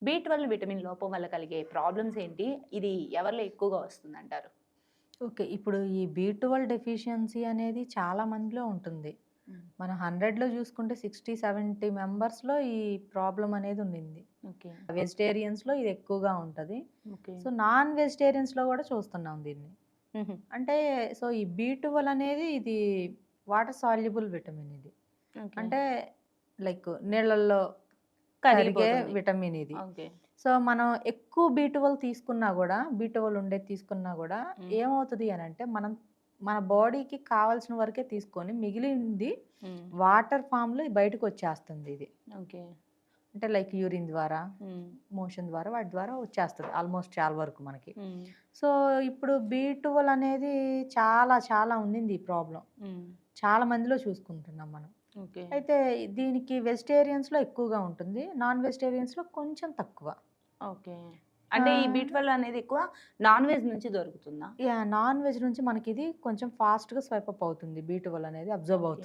B12 vitamin లోపం వల్ల కలిగే ప్రాబ్లమ్స్ ఏంటి? ఇది ఎవరిలో ఎక్కువగా వస్తుందంటారు? ఓకే. ఇప్పుడు ఈ బి12 డెఫిషియన్సీ అనేది చాలా మందిలో ఉంటుంది. హ్మ్. మనం 100లో చూసుకుంటే 60, 70 మెంబర్స్‌లో ఈ ప్రాబ్లమ్ అనేది ఉండింది. ఓకే. వెజిటేరియన్స్‌లో ఇది ఎక్కువగా ఉంటది. ఓకే. సో, నాన్ వెజిటేరియన్స్‌లో కూడా చూస్తున్నాం దీన్ని. హుహు. అంటే సో, ఈ బి12 అనేది ఇది వాటర్ సాల్యుబుల్ విటమిన్ ఇది. ఓకే. అంటే లైక్ నీళ్ళల్లో కరిగే కరిగిపోతుంది. విటమిన్ ఇది. ఓకే. సో, మనం ఎక్కువ బి12 తీసుకున్నా గూడా, బి12 ఉండేది తీసుకున్నా గూడా హ్మ్. ఏమవుతది అనంటే, మన బాడీకి కావాల్సిన వరకే తీసుకొని మిగిలింది హ్మ్. వాటర్ ఫార్మ్‌లో బయటకొచ్చేస్తుంది ఇది. ఓకే. అంటే లైక్ యూరిన్ ద్వారా, హ్మ్. మోషన్ ద్వారా వాటి ద్వారా వచ్చేస్తది. ఆల్‌మోస్ట్ చాలా వరకు మనకి. హ్మ్. సో, ఇప్పుడు బి12 అనేది చాలా చాలా ఉండింది ఈ ప్రాబ్లమ్. హ్మ్. చాలా మందిలో చూసుకుంటున్నాం మనం. ఓకే. అయితే దీనికి వెజిటేరియన్స్‌లో ఎక్కువగా ఉంటుంది. నాన్ వెజిటేరియన్స్‌లో కొంచెం తక్కువ. ఓకే. అంటే ఈ ఆహ్, బి12 అనేది ఎక్కువ నాన్ వెజ్ నుంచి దొరుకుతుందా? నాన్ వెజ్ నుంచి మనకిది కొంచెం ఫాస్ట్‌గా స్వైప్ అప్ అవుతుంది. బి12 అనేది అబ్జర్వ్ ఓకే. అవుతుంది.